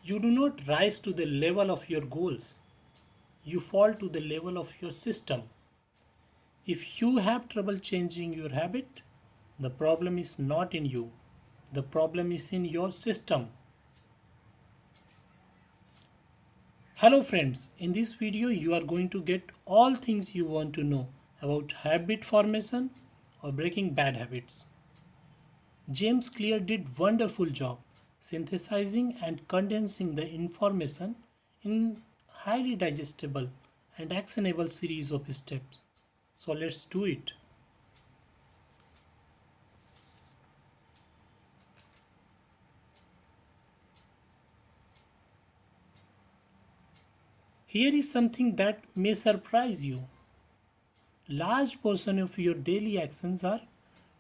You do not rise to the level of your goals, you fall to the level of your system. If you have trouble changing your habit, the problem is not in you, the problem is in your system. Hello friends, in this video you are going to get all things you want to know about habit formation or breaking bad habits. James Clear did wonderful job synthesizing and condensing the information in highly digestible and actionable series of steps. So let's do it. Here is something that may surprise you. Large portion of your daily actions are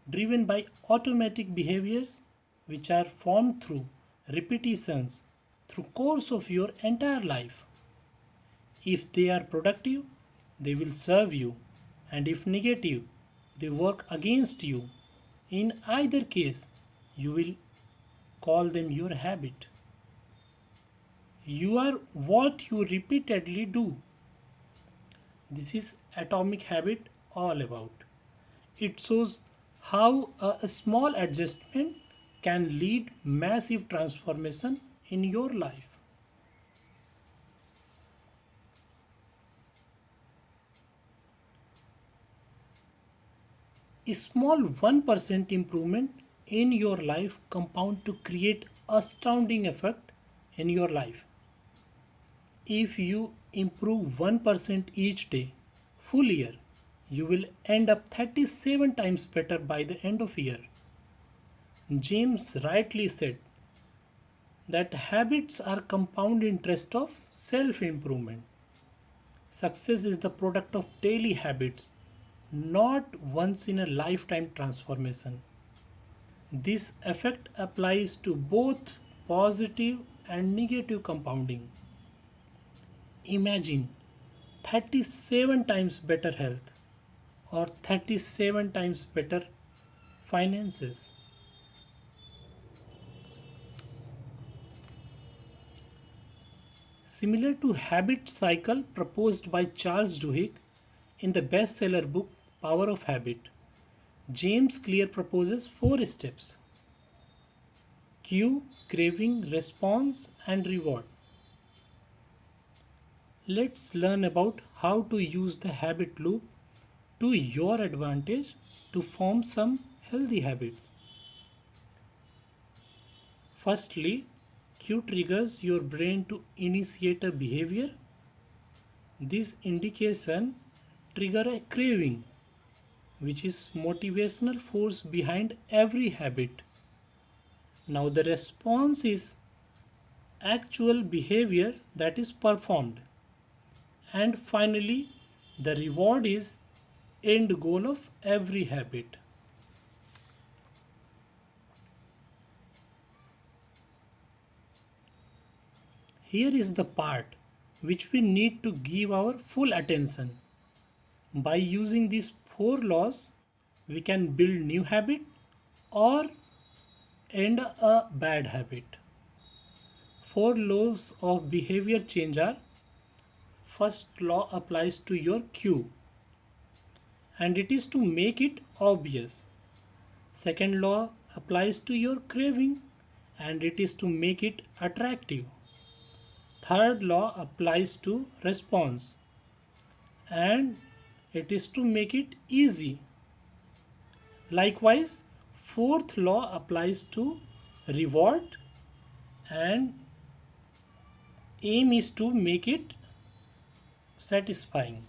driven by automatic behaviors which are formed through repetitions through course of your entire life. If they are productive, they will serve you, and if negative, they work against you. In either case, you will call them your habit. You are what you repeatedly do. This is Atomic Habit all about. It shows how a small adjustment can lead massive transformation in your life. A small 1% improvement in your life compound to create astounding effect in your life. If you improve 1% each day, full year, you will end up 37 times better by the end of year. James rightly said that habits are compound interest of self improvement. Success is the product of daily habits, not once in a lifetime transformation. This effect applies to both positive and negative compounding. Imagine 37 times better health or 37 times better finances. Similar to habit cycle proposed by Charles Duhigg in the bestseller book Power of Habit, James Clear proposes 4 steps: cue, craving, response, and reward. Let's learn about how to use the habit loop to your advantage to form some healthy habits. Firstly, cue triggers your brain to initiate a behavior. This indication trigger a craving, which is motivational force behind every habit. Now the response is actual behavior that is performed. And finally, the reward is end goal of every habit. Here is the part which we need to give our full attention. By using these 4 laws, we can build new habit or end a bad habit. 4 laws of behavior change are: first law applies to your cue and it is to make it obvious. Second law applies to your craving and it is to make it attractive. Third law applies to response and it is to make it easy. Likewise, fourth law applies to reward and aim is to make it satisfying.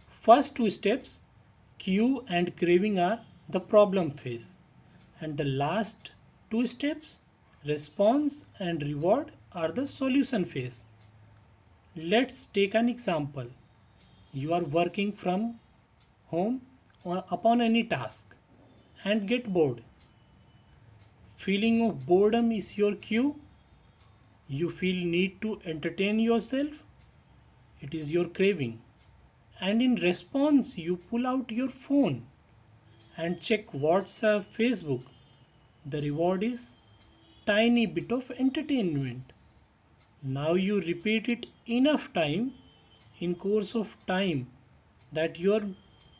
First 2 steps, cue and craving, are the problem phase, and the last 2 steps, response and reward, are the solution phase. Let's take an example. You are working from home or upon any task and get bored. Feeling of boredom is your cue. You feel need to entertain yourself. It is your craving. And in response, you pull out your phone and check WhatsApp, Facebook. The reward is tiny bit of entertainment. Now you repeat it enough time in course of time that your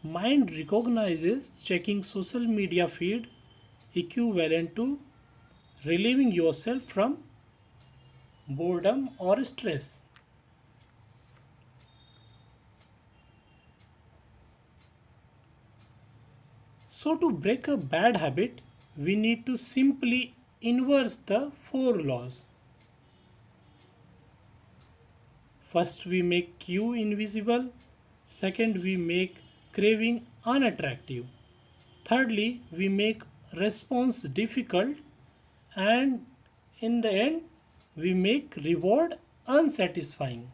mind recognizes checking social media feed equivalent to relieving yourself from boredom or stress. So to break a bad habit, we need to simply inverse the four laws. First, we make cue invisible. Second, we make craving unattractive. Thirdly, we make response difficult. And in the end, we make reward unsatisfying.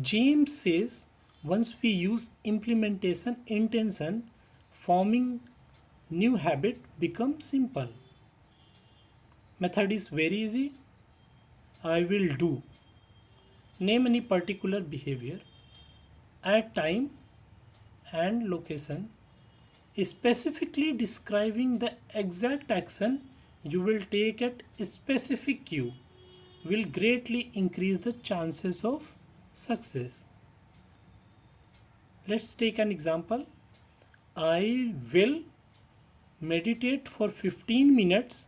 James says once we use implementation intention, forming new habit becomes simple. Method is very easy. I will do. Name any particular behavior. Add time and location, specifically describing the exact action you will take at a specific cue will greatly increase the chances of success. Let's take an example. I will meditate for 15 minutes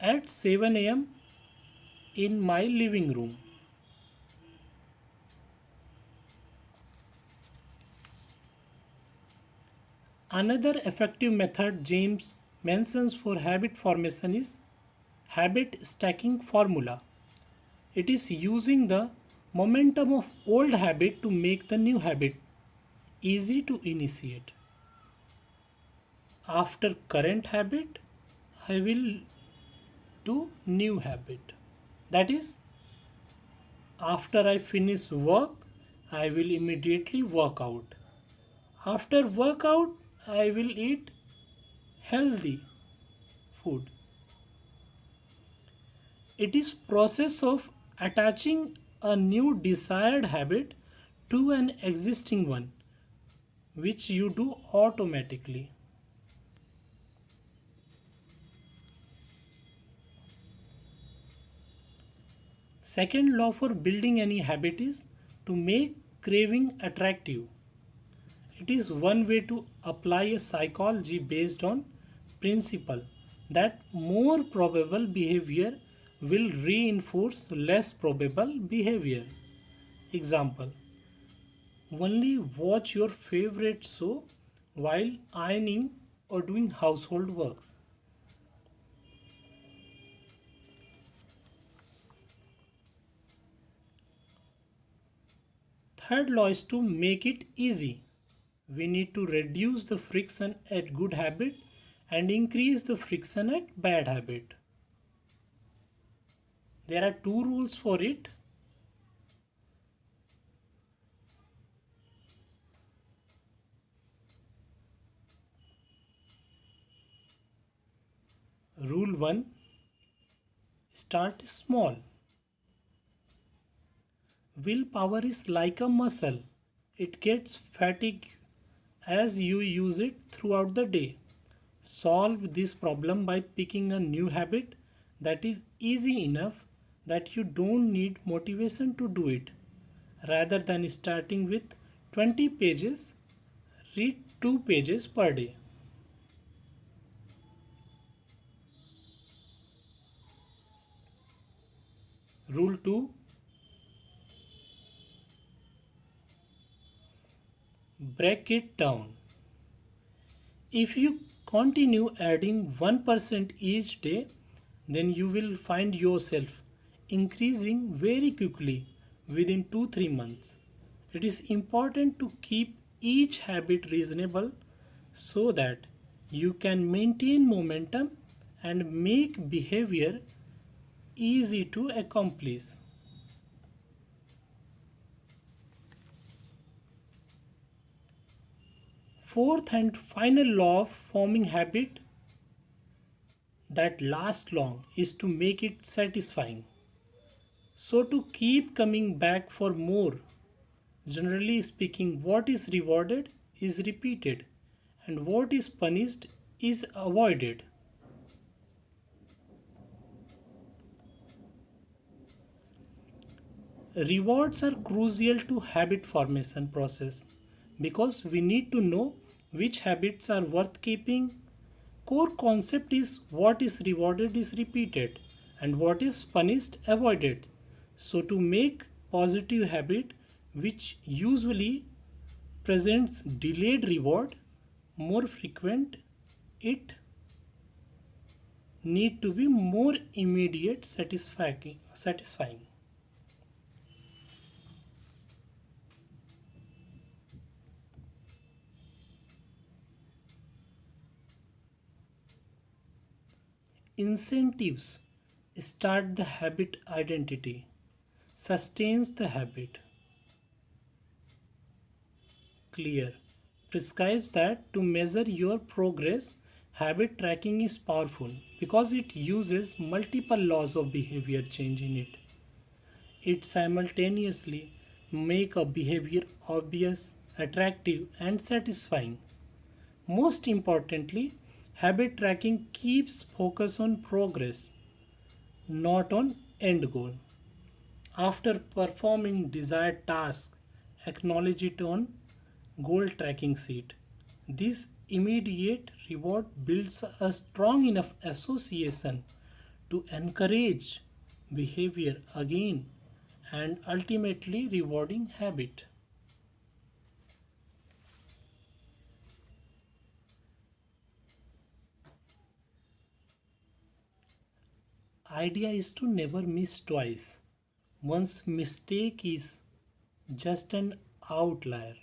at 7 am in my living room. Another effective method James mentions for habit formation is habit stacking formula. It is using the momentum of old habit to make the new habit easy to initiate. After current habit, I will do new habit. That is, after I finish work, I will immediately work out. After workout, I will eat healthy food. It is process of attaching a new desired habit to an existing one which you do automatically. Second law for building any habit is to make craving attractive. It is one way to apply a psychology based on principle that more probable behavior will reinforce less probable behavior. Example: only watch your favorite show while ironing or doing household works. Third law is to make it easy. We need to reduce the friction at good habit and increase the friction at bad habit. There are two rules for it. Rule 1: start small. Willpower is like a muscle, it gets fatigued as you use it throughout the day. Solve this problem by picking a new habit that is easy enough that you don't need motivation to do it. Rather than starting with 20 pages, read 2 pages per day. Rule 2: break it down. If you continue adding 1% each day, then you will find yourself increasing very quickly within 2-3 months. It is important to keep each habit reasonable so that you can maintain momentum and make behavior easy to accomplish. Fourth and final law of forming habit that last long is to make it satisfying. So, to keep coming back for more, generally speaking, what is rewarded is repeated, and what is punished is avoided. Rewards are crucial to habit formation process because we need to know which habits are worth keeping. Core concept is what is rewarded is repeated and what is punished avoided. So to make positive habit which usually presents delayed reward more frequent, it need to be more immediate satisfying. Incentives start the habit identity, sustains the habit. Clear. Prescribes that to measure your progress, habit tracking is powerful because it uses multiple laws of behavior change in it. It simultaneously make a behavior obvious, attractive and satisfying. Most importantly, habit tracking keeps focus on progress, not on end goal. After performing desired task, acknowledge it on goal tracking sheet. This immediate reward builds a strong enough association to encourage behavior again and ultimately rewarding habit. Idea is to never miss twice. One's mistake is just an outlier.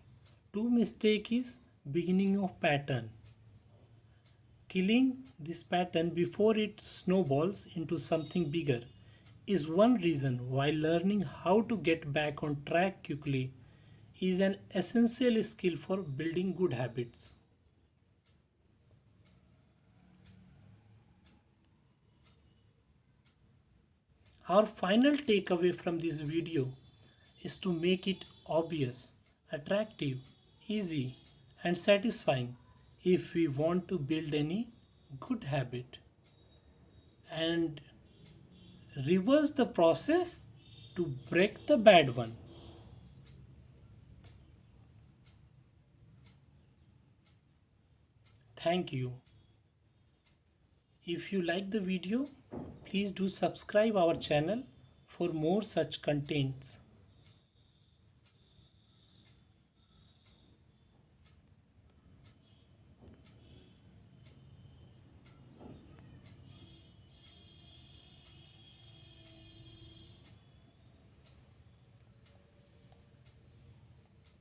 Two mistake is beginning of pattern. Killing this pattern before it snowballs into something bigger is one reason why learning how to get back on track quickly is an essential skill for building good habits. Our final takeaway from this video is to make it obvious, attractive, easy, and satisfying if we want to build any good habit, and reverse the process to break the bad one. Thank you. If you like the video, please do subscribe our channel for more such contents.